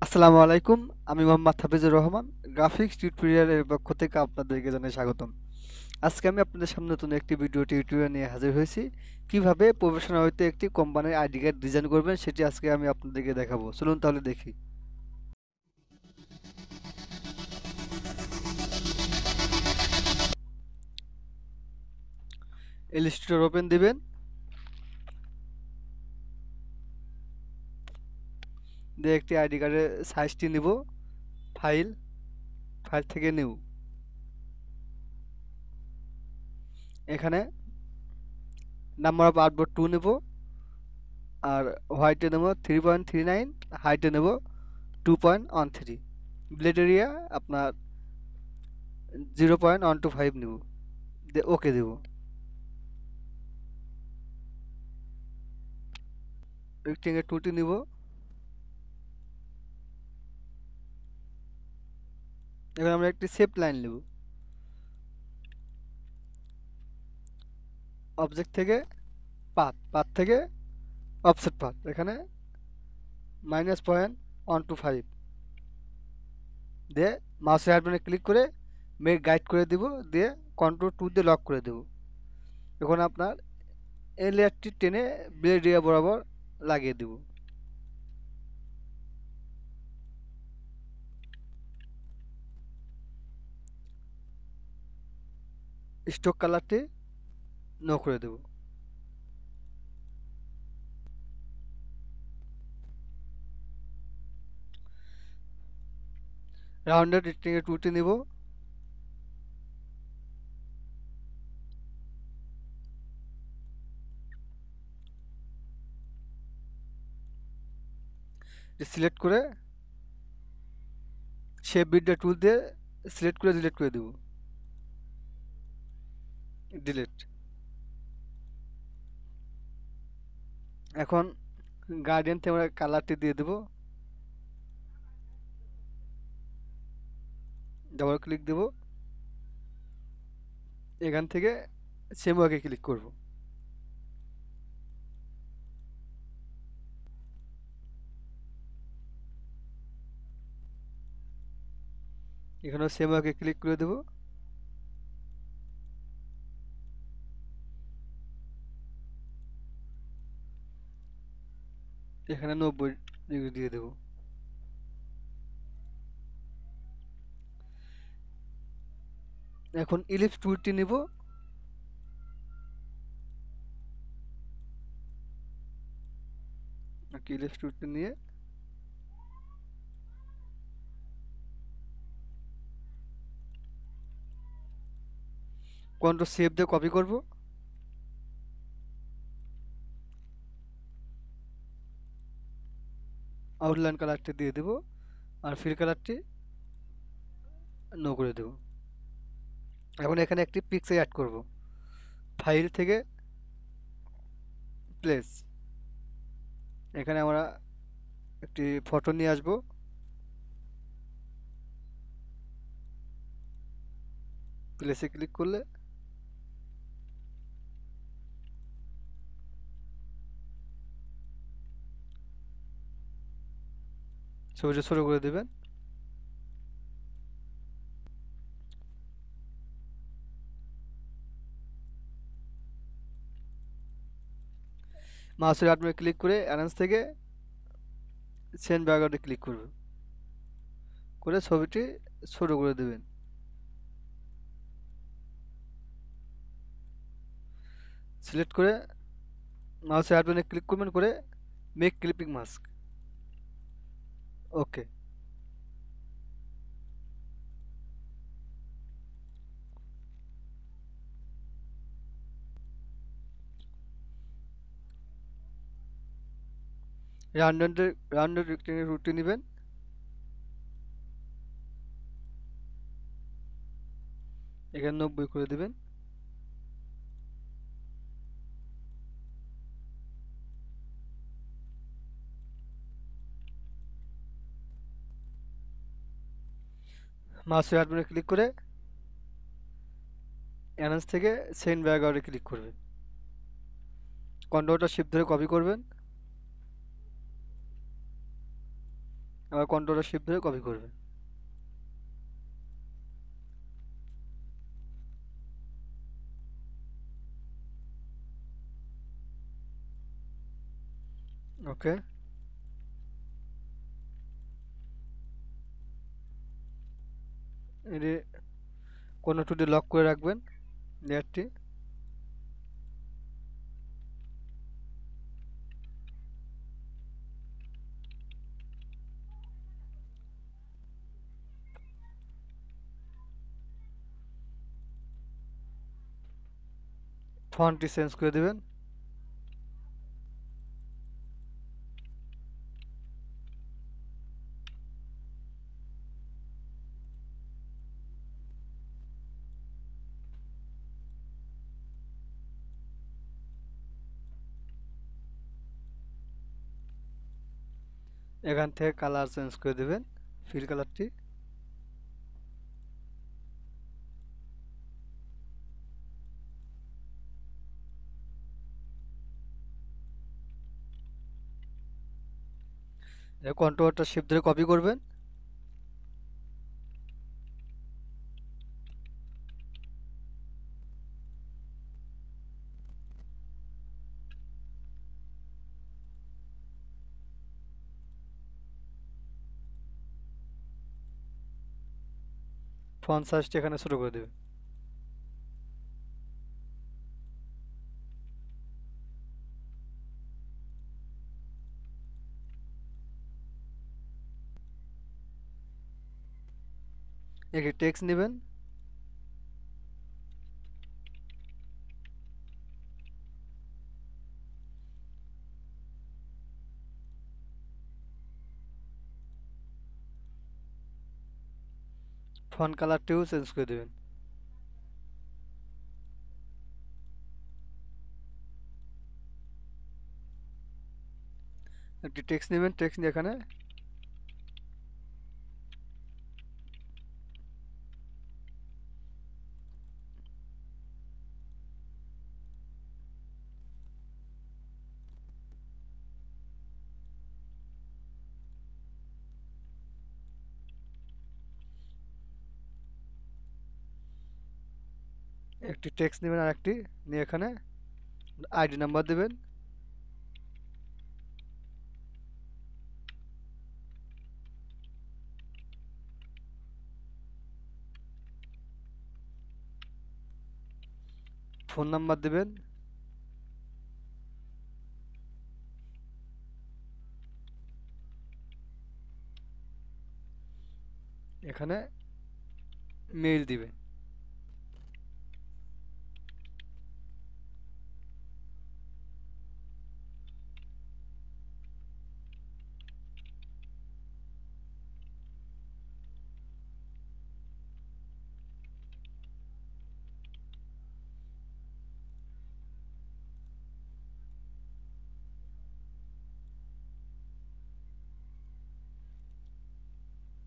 আসসালামু আলাইকুম। আমি মোহাম্মদ হাফিজুর রহমান। গ্রাফিক্স টিউটোরিয়ালের পক্ষ থেকে আপনাদেরকে জানাই স্বাগতম। আজকে আমি আপনাদের সামনে নতুন একটি ভিডিও টিউটোরিয়াল নিয়ে হাজির হয়েছি। কিভাবে প্রফেশনাল হইতে একটি কোম্পানির আইডি কার্ড ডিজাইন করবেন সেটি আজকে আমি আপনাদেরকে দেখাবো। চলুন তাহলে দেখি। ইলাস্ট্রেটর ওপেন দিবেন, দিয়ে একটি আইডি কার্ডের সাইজটি নিব। ফাইল, ফাইল থেকে নিউ। এখানে নাম্বার অফ আর্টবোর্ড 2 নেব, আর হোয়াইটে নেব 3.39, হাইটে নেব 2.13, ব্লেড এরিয়া আপনার 0.125 নেব, দিয়ে ওকে দেব। রেক্টেঙ্গেল টুলটি নিব, এবার আমরা একটি শেপ লাইন নেব। অবজেক্ট থেকে পাথ, পাথ থেকে অফসেট পাথ, এখানে -0.125 দিয়ে মাউসের রাইট বাটনে ক্লিক করে মেক গাইড করে দিব, দিয়ে কন্ট্রোল 2 দিয়ে লক করে দেব। এখন আপনার এই লেয়ারটি টেনে ব্লেড এরিয়া বরাবর লাগিয়ে দেব। স্ট্রোক কালারটি নো করে দেব। রাউন্ডেড রেক্টেঙ্গেল টুলটি নিব, সিলেক্ট করে শেপ বিল্ডার টুল দিয়ে সিলেক্ট করে ডিলিট করে দেব। ডিলিট। এখন গার্ডিয়ান থেকে আমরা কালারটি দিয়ে দেব, ডাবল ক্লিক দেব, এখান থেকে সেম ওয়াকে ক্লিক করব। এখানেও সেম ওয়াকে ক্লিক করে দেব। এখানে 90 ডিগ্রি দিয়ে দেব। এখন ইলিপস টুলটি নিব, ইলিপস টুলটি নিয়ে কন্ট্রোল সেভ দিয়ে কপি করব, আউটলাইন কালারটি দিয়ে দেব, আর ফিল কালারটি নো করে দেব। এখন এখানে একটি পিকচার অ্যাড করব। ফাইল থেকে প্লেস, এখানে আমরা একটি ফটো নিয়ে আসব। প্লেসে ক্লিক করলে ছবিটা ছোট করে দেবেন। মাউসের বাটনে ক্লিক করে অ্যারেঞ্জ থেকে সেন্ড ব্যাকগ্রাউন্ডে ক্লিক করবেন, করে ছবিটি ছোট করে দেবেন। সিলেক্ট করে মাউসের বাটনে ক্লিক করবেন, করে মেক ক্লিপিং মাস্ক, ওকে। রাউন্ডেড রেক্টেঙ্গেল রুটটি নেবেন, এখানে 90 করে দেবেন। মাউসের বাটনে ক্লিক করে অ্যারেঞ্জ থেকে সেন্ড ব্যাকগ্রাউন্ডে ক্লিক করবেন, কন্ট্রোলটা শিফট ধরে কপি করবেন, আবার কন্ট্রোল শিফট ধরে কপি করবে। ওকে, এটি কোনো টুডে লক করে রাখবেন লেয়ারটি। ফন্টটি চেঞ্জ করে দিবেন। এখান থেকে কালার চেঞ্জ করে দিবেন, ফিল কালারটি। কন্ট্রোলটা শিফট ধরে কপি করবেন। ফন্ট সাইজটি এখানে ছোট করে দেবেন। একটি টেক্সট নেবেন, ফন্ট কালারটিও চেঞ্জ করে দেবেন। একটি টেক্সট নেবেন, টেক্সট নিয়ে এখানে একটি টেক্সট নেবেন আর একটি নিয়ে এখানে আইডি নাম্বার দেবেন। ফোন নাম্বার দেবেন। এখানে মেইল দিবেন।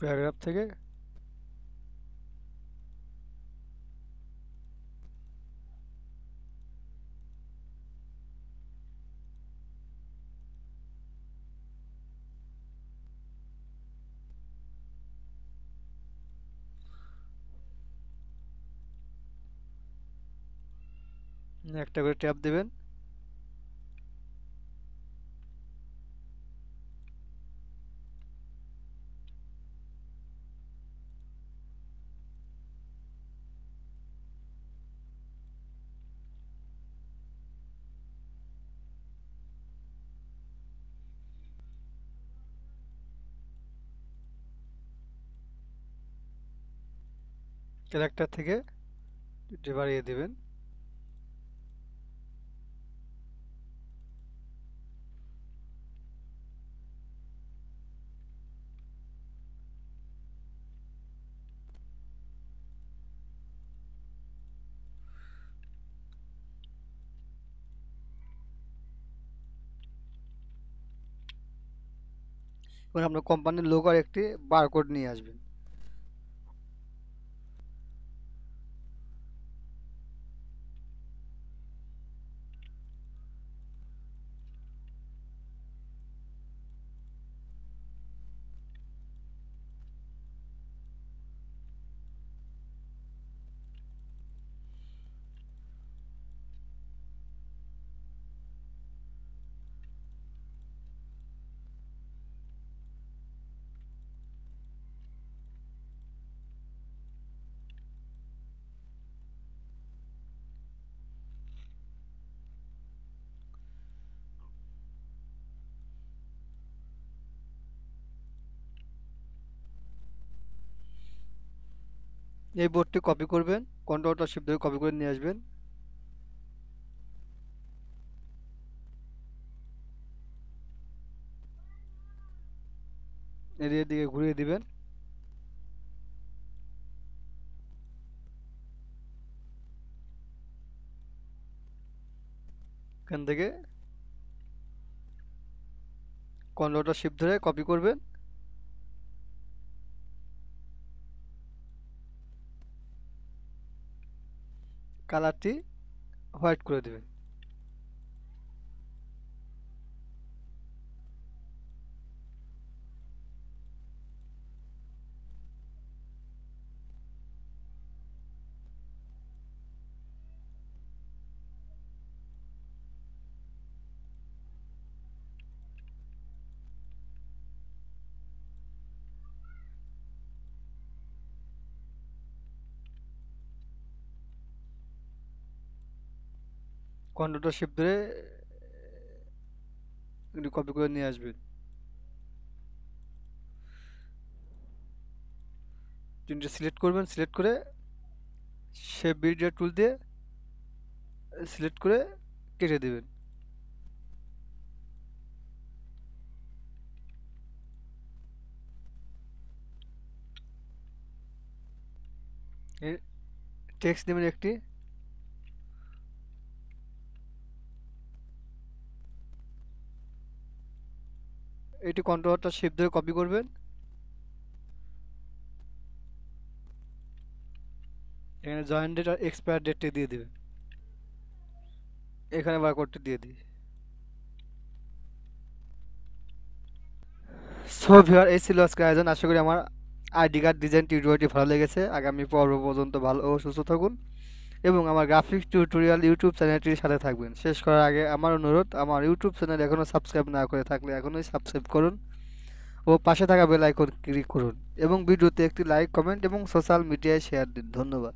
প্যারাগ্রাফ থেকে একটা করে ট্যাব দেবেন। ক্যারেক্টার থেকে এটি বাড়িয়ে দিবেন। এবার আপনার কোম্পানির লোগো আর একটি বারকোড নিয়ে আসবেন। এই বোর্ডটি কপি করবেন, কন্ট্রোল শিফট ধরে কপি করে নিয়ে আসবেন। এরিয়ার দিকে ঘুরিয়ে দিবেন। এখান থেকে কন্ট্রোল শিফট ধরে কপি করবেন, কালারটি হোয়াইট করে দেবেন। কন্ট্রোল শিফট ধরে এগুলি কপি করে নিয়ে আসবেন। তিনটে সিলেক্ট করবেন, সিলেক্ট করে শেপ বিল্ডার টুল দিয়ে সিলেক্ট করে কেটে দিবেন। টেক্সট দেবেন একটি, এটি কন্ট্রোলটা শিফট ধরে কপি করবেন, এখানে জয়েন ডেট আর এক্সপায়ার ডেটটি দিয়ে দিবেন। এখানে বারকোডটি দিয়ে দিই। সো ভিউয়ার, এই ছিল আজকের আয়োজন। আশা করি আমার আইডি কার্ড ডিজাইন টিউটোরিয়ালটি ভালো লেগেছে। আগামী পর্ব পর্যন্ত ভালো ও সুস্থ থাকুন এবং আমার গ্রাফিক্স টিউটোরিয়াল ইউটিউব চ্যানেলটির সাথে থাকবেন। শেষ করার আগে আমার অনুরোধ, আমার ইউটিউব চ্যানেল এখনও সাবস্ক্রাইব না করে থাকলে এখনই সাবস্ক্রাইব করুন ও পাশে থাকা বেল আইকন ক্লিক করুন এবং ভিডিওতে একটি লাইক, কমেন্ট এবং সোশ্যাল মিডিয়ায় শেয়ার দিন। ধন্যবাদ।